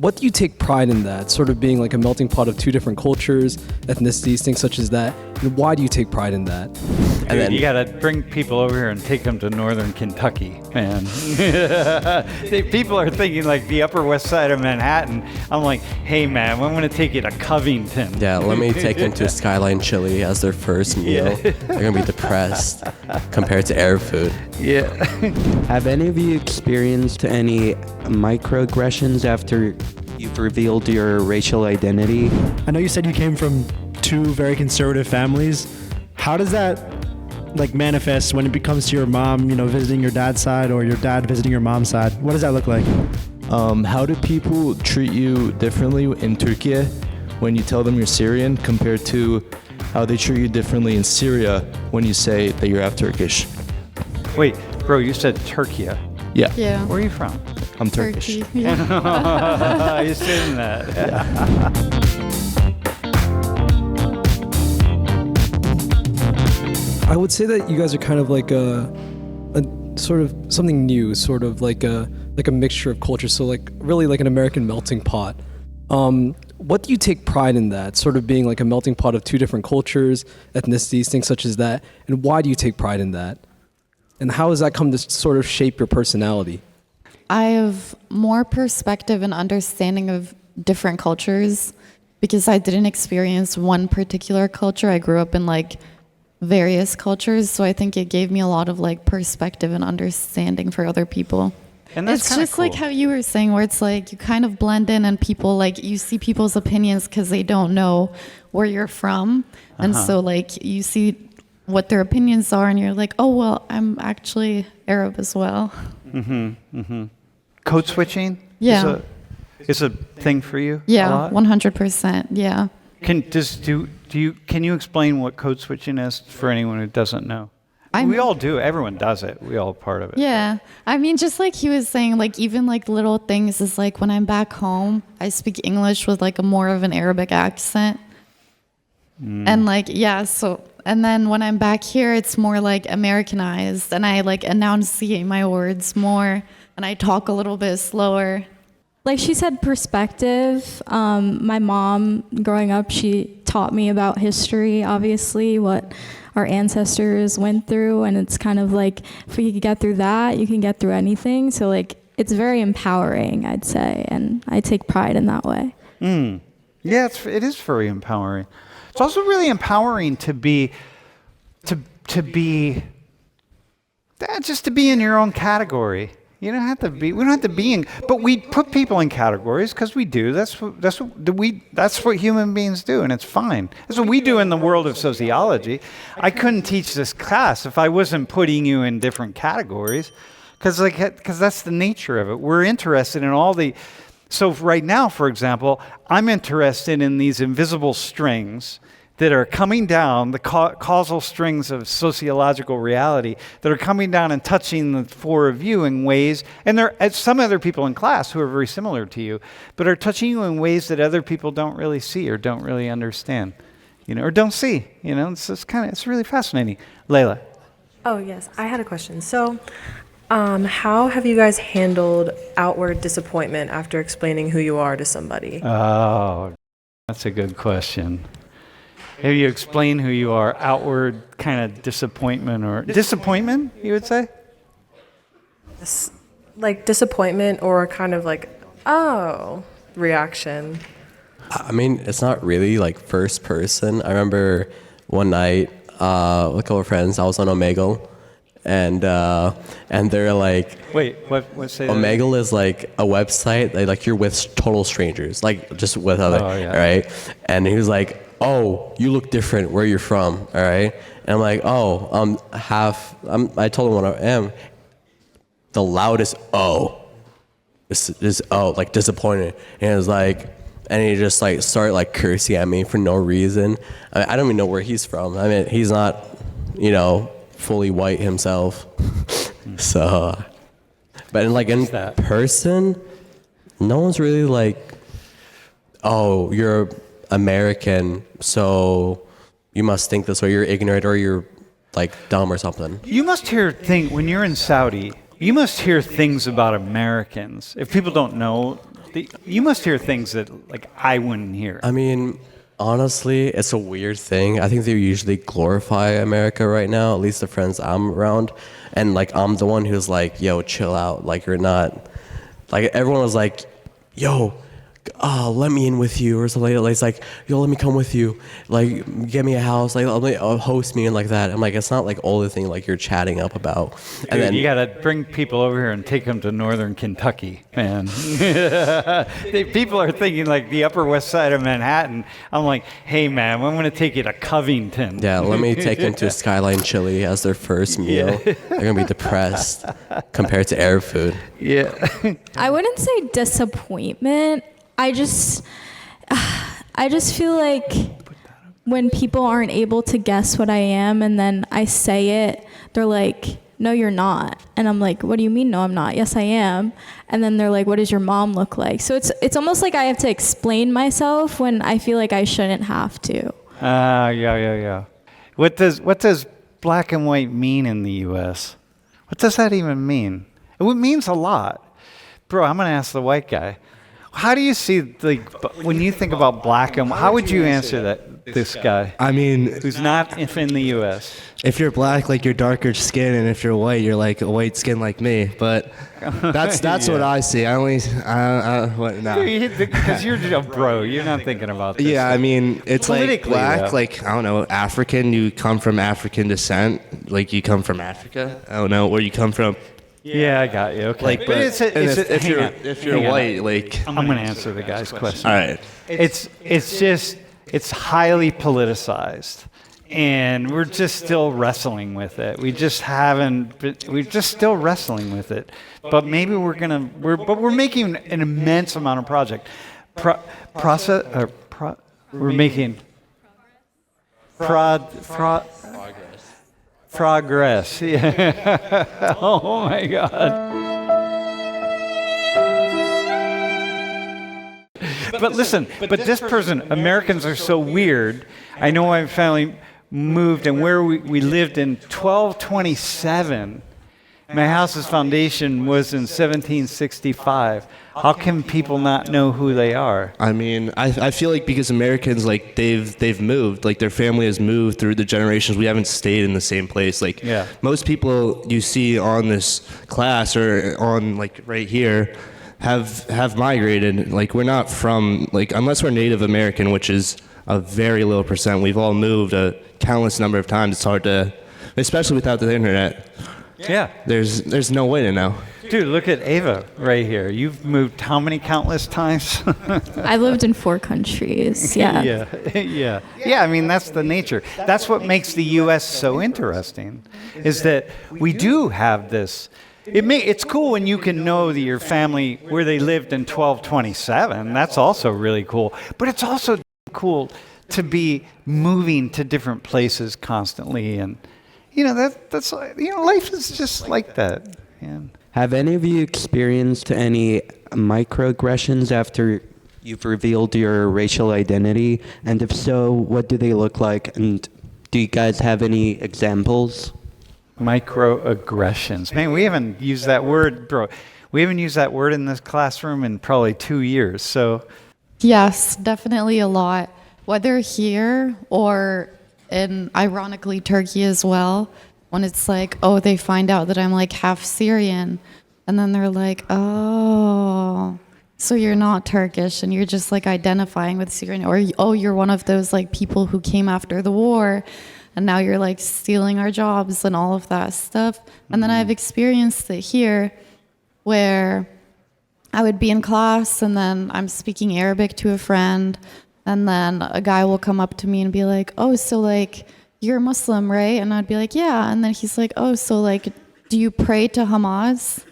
what do you take pride in that, sort of being like a melting pot of two different cultures, ethnicities, things such as that? And why do you take pride in that? And then you gotta bring people over here and take them to northern Kentucky, man. People are thinking like the Upper West Side of Manhattan. I'm like, hey man, I'm gonna take you to Covington. Yeah, let me take them to Skyline Chili as their first meal. They're gonna be depressed compared to Arab food. Yeah. Have any of you experienced any microaggressions after you've revealed your racial identity? I know you said you came from two very conservative families. How does that manifest when it comes to your mom, visiting your dad's side, or your dad visiting your mom's side? What does that look like? How do people treat you differently in Turkey when you tell them you're Syrian compared to how they treat you differently in Syria when you say that you're half Turkish? Wait, bro, you said Turkey. Yeah. Yeah. Where are you from? I'm Turkish. Turkey. Yeah. You saying that? Yeah. I would say that you guys are kind of like a sort of something new, sort of like a mixture of cultures. So like really like an American melting pot. What do you take pride in that, sort of being like a melting pot of two different cultures, ethnicities, things such as that? And why do you take pride in that? And how has that come to sort of shape your personality? I have more perspective and understanding of different cultures because I didn't experience one particular culture. I grew up in various cultures, so I think it gave me a lot of perspective and understanding for other people. And that's it's just cool. like how you were saying, where it's like you kind of blend in and people you see people's opinions because they don't know where you're from. And so you see what their opinions are and you're like, oh, well, I'm actually Arab as well. Code switching? Yeah. Is a thing for you? Yeah, 100%. Yeah. Can you explain what code switching is for anyone who doesn't know? We all do. Everyone does it. We all part of it. Yeah. I mean, just like he was saying, even little things is when I'm back home, I speak English with a more of an Arabic accent. And and then when I'm back here, it's more Americanized, and I enunciate my words more, and I talk a little bit slower. Like she said, perspective. My mom, growing up, she taught me about history, obviously, what our ancestors went through. And it's kind of if we could get through that, you can get through anything. So it's very empowering, I'd say. And I take pride in that way. Yeah, it is very empowering. It's also really empowering to be just to be in your own category. You don't have to be. We don't have to be in. But we put people in categories because we do. That's what human beings do, and it's fine. That's what we do in the world of sociology. I couldn't teach this class if I wasn't putting you in different categories, because that's the nature of it. We're interested in all the. So right now, for example, I'm interested in these invisible strings that are coming down, the causal strings of sociological reality that are coming down and touching the four of you in ways, and there are some other people in class who are very similar to you, but are touching you in ways that other people don't really see or don't really understand, or don't see. It's really fascinating. Layla. Oh, yes. I had a question. So, how have you guys handled outward disappointment after explaining who you are to somebody? Oh, that's a good question. Have you explain who you are, outward kind of disappointment or disappointment, you would say? Disappointment or kind of reaction. I mean, it's not really first person. I remember one night with a couple of friends, I was on Omegle, and they're wait, what say that? Omegle is a website that you're with total strangers, just with other, right? And he was like, oh, you look different where you're from, all right? And I'm like, oh, I told him what I am. The loudest is disappointed. And it was and he just started cursing at me for no reason. I don't even know where he's from. I mean, he's not, fully white himself. So, but in person, no one's really oh, you're American, so you must think this way. You're ignorant or you're dumb or something. You must hear when you're in Saudi. You must hear things about Americans. If people don't know, you must hear things that like I wouldn't hear. I mean, honestly, it's a weird thing. I think they usually glorify America right now, at least the friends I'm around. And like, I'm the one who's like, yo, chill out. Like, you're not, like, everyone was like, yo, let me in with you or something like that. It's like, yo, let me come with you. Like, get me a house. Like, host me and like that. I'm like, it's not like all the thing like you're chatting up about. And Dude, then you got to bring people over here and take them to northern Kentucky, man. People are thinking like the Upper West Side of Manhattan. I'm like, hey, man, I'm going to take you to Covington. yeah, let me take them to Skyline Chili as their first meal. They're going to be depressed compared to Arab food. Yeah. I wouldn't say disappointment. I just feel like when people aren't able to guess what I am and then I say it, they're like, no, you're not. And I'm like, what do you mean, no, I'm not? Yes, I am. And then they're like, what does your mom look like? So it's almost like I have to explain myself when I feel like I shouldn't have to. Yeah. What does black and white mean in the U.S.? What does that even mean? It means a lot. Bro, I'm going to ask the white guy. How do you see, like, when you think about black and white, how would you answer that, this guy? I mean, Who's not in the U.S.? if you're black, like you're darker skin, and if you're white, you're like a white skin like me. But that's what I see. I only, what, no. Because you're a bro. You're not thinking about this. Yeah, I mean, it's like Politically, black, though. like, I don't know, African, you come from African descent, like you come from Africa. I don't know where you come from. Yeah, I got you. Okay. Like, but but if hang you're on, if you're hang on. white, like, I'm going to answer the guy's question. all right. It's highly politicized, and we're just still wrestling with it. We just haven't. We're just still wrestling with it. But maybe we're making an immense amount of we're making progress. Yeah. Oh my God. But listen, but this person, Americans are so weird. I know my family moved, and where we lived in 1227. My house's foundation was in 1765. How can people not know who they are? I mean, I feel like because Americans, like, they've moved, like their family has moved through the generations. We haven't stayed in the same place. Like, Yeah. most people you see on this class or on, like, right here have migrated. Like, we're not from, like, unless we're Native American, which is a very low percent. We've all moved a countless number of times. It's hard to, especially without the internet. Yeah. There's no way to know. Dude, look at Ava right here. You've moved how many countless times? I lived in 4 countries. Yeah. Yeah. I mean, that's the nature. That's what makes the U.S. so interesting, is that we do have this. It's cool when you can know that your family, where they lived in 1227. That's also really cool. But it's also cool to be moving to different places constantly. And, that's life is just like that. Yeah. Have any of you experienced any microaggressions after you've revealed your racial identity? And if so, what do they look like? And do you guys have any examples? Microaggressions. Man, we haven't used that word, bro. We haven't used that word in this classroom in probably 2 years. So, Yes, definitely a lot. Whether here or in, ironically, Turkey as well, when it's like, oh, they find out that I'm like half Syrian, and then they're like, oh, so you're not Turkish, and you're just like identifying with Syrian, or oh, you're one of those like people who came after the war, and now you're like stealing our jobs and all of that stuff. And then I've experienced it here, where I would be in class, and then I'm speaking Arabic to a friend, and then a guy will come up to me and be like, oh, so like, you're Muslim, right? And I'd be like, yeah. And then he's like, oh, so like, do you pray to Hamas?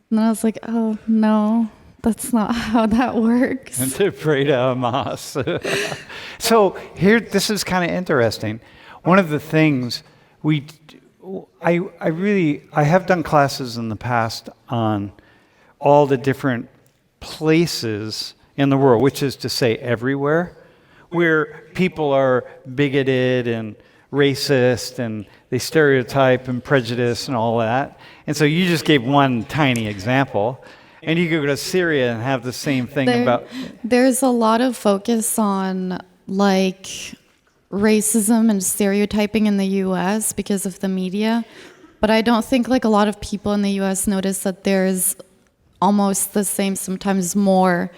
And then I was like, oh, no, that's not how that works. and to pray to Hamas. So this is kind of interesting. One of the things I have done classes in the past on all the different places in the world, which is to say everywhere, where people are bigoted and racist and they stereotype and prejudice and all that. And so you just gave one tiny example. And you could go to Syria and have the same thing about. There's a lot of focus on like racism and stereotyping in the US because of the media. But I don't think like a lot of people in the US notice that there's almost the same, sometimes more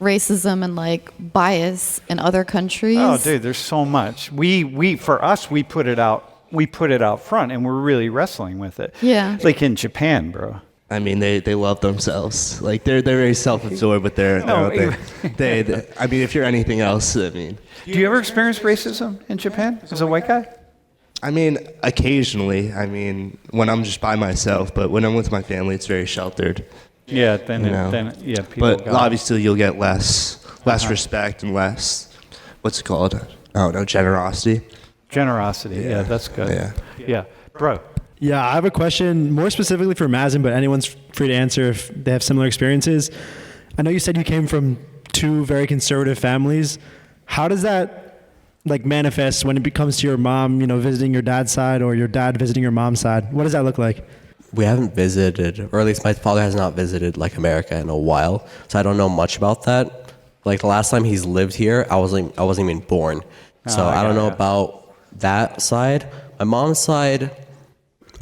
racism and like bias in other countries. Oh, dude, there's so much. For us, we put it out. We put it out front, and we're really wrestling with it. Yeah. Like in Japan, bro. I mean, they love themselves. Like they're very self-absorbed with their own thing. They, I mean, if you're anything else, I mean. Do you ever experience racism in Japan as a white guy? I mean, occasionally. I mean, when I'm just by myself, but when I'm with my family, it's very sheltered. Yeah, then people. But obviously, you'll get less respect and less, what's it called? I don't know, generosity. Generosity. Yeah, that's good. Yeah, bro. Yeah, I have a question more specifically for Mazen, but anyone's free to answer if they have similar experiences. I know you said you came from two very conservative families. How does that like manifest when it comes to your mom, visiting your dad's side or your dad visiting your mom's side? What does that look like? We haven't visited, or at least my father has not visited like America in a while, so I don't know much about that. Like the last time he's lived here, I wasn't even born, so I don't know about that side. My mom's side.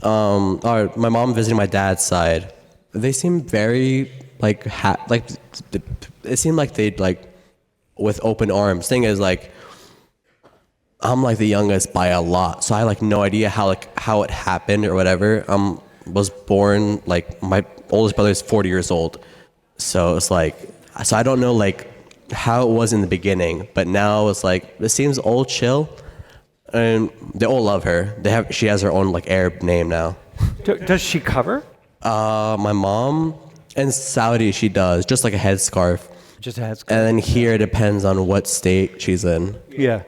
Or my mom visiting my dad's side, they seem very like it seemed like they'd like with open arms. Thing is like I'm like the youngest by a lot, so I like no idea how it happened or whatever. Was born like my oldest brother is 40 years old, so it's like I don't know like how it was in the beginning, but now it's like it seems all chill. And they all love her. She has her own like Arab name now. Does she cover? My mom in Saudi she does just like a headscarf. Just a headscarf. And then here it depends on what state she's in. Yeah.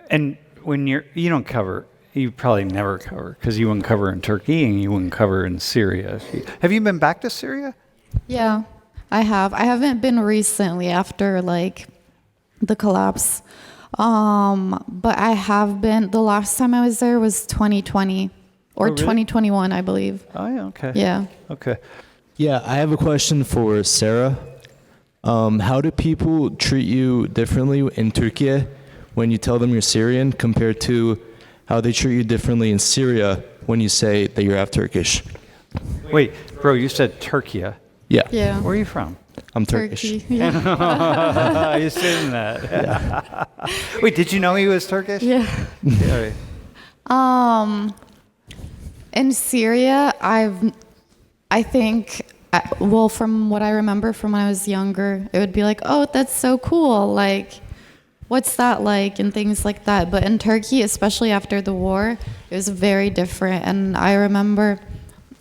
And when you don't cover, you probably never cover because you wouldn't cover in Turkey and you wouldn't cover in Syria. Have you been back to Syria? Yeah, I have. I haven't been recently after like the collapse. But I have been, the last time I was there was 2020 or really? 2021, I believe. Oh, yeah, okay. Yeah. Okay. Yeah, I have a question for Sarah. How do people treat you differently in Turkey when you tell them you're Syrian compared to how they treat you differently in Syria when you say that you're half Turkish? Wait, bro, you said Turkey. Yeah. Yeah. Where are you from? I'm Turkish. Turkey. Yeah. You're saying that. Yeah. Wait, did you know he was Turkish? Yeah. In Syria, I think, well, from what I remember from when I was younger, it would be like, oh, that's so cool. Like, what's that like? And things like that. But in Turkey, especially after the war, it was very different. And I remember,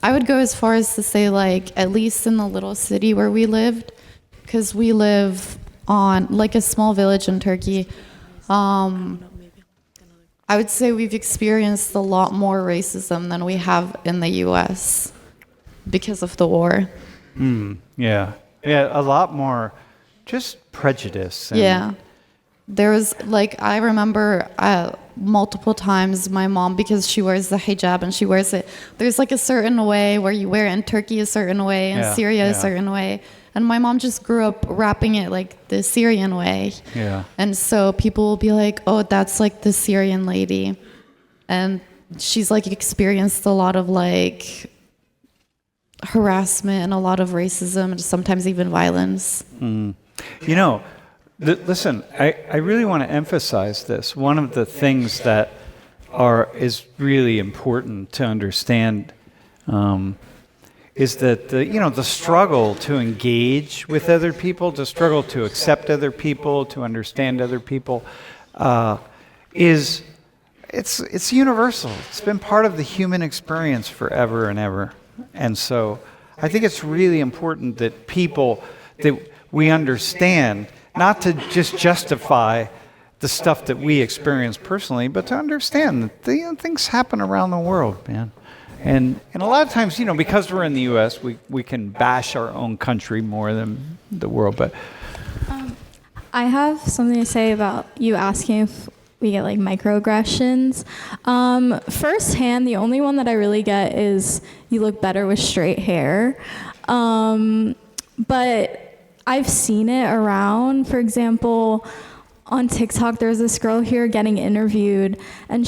I would go as far as to say, like, at least in the little city where we lived, because we live on, like, a small village in Turkey, I would say we've experienced a lot more racism than we have in the U.S. because of the war. Yeah, a lot more just prejudice. Yeah. There was, like, I remember multiple times my mom, because she wears the hijab and she wears it, there's like a certain way where you wear it in Turkey a certain way, in Syria a certain way. And my mom just grew up wrapping it like the Syrian way. Yeah. And so people will be like, oh, that's like the Syrian lady. And she's like experienced a lot of like harassment and a lot of racism and sometimes even violence. You know, listen, I really want to emphasize this. One of the things that is really important to understand is that the struggle to engage with other people, the struggle to accept other people, to understand other people, it's universal. It's been part of the human experience forever and ever. And so I think it's really important that we understand, not to just justify the stuff that we experience personally, but to understand that things happen around the world, man. And a lot of times, because we're in the U.S., we can bash our own country more than the world. But I have something to say about you asking if we get like microaggressions. Firsthand, the only one that I really get is you look better with straight hair. But I've seen it around. For example, on TikTok, there's this girl here getting interviewed, and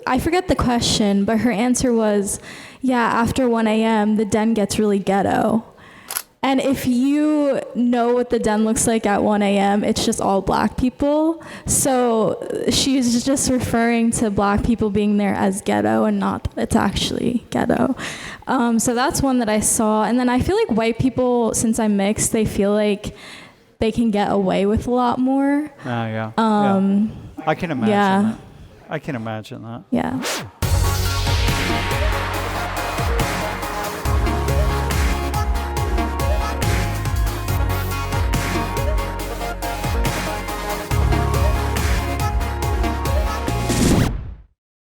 I forget the question, but her answer was, yeah, after 1 a.m., the den gets really ghetto. And if you know what the den looks like at 1 a.m., it's just all black people. So she's just referring to black people being there as ghetto and not that it's actually ghetto. So that's one that I saw. And then I feel like white people, since I'm mixed, they feel like they can get away with a lot more. Yeah. I can imagine that. I can imagine that. Yeah.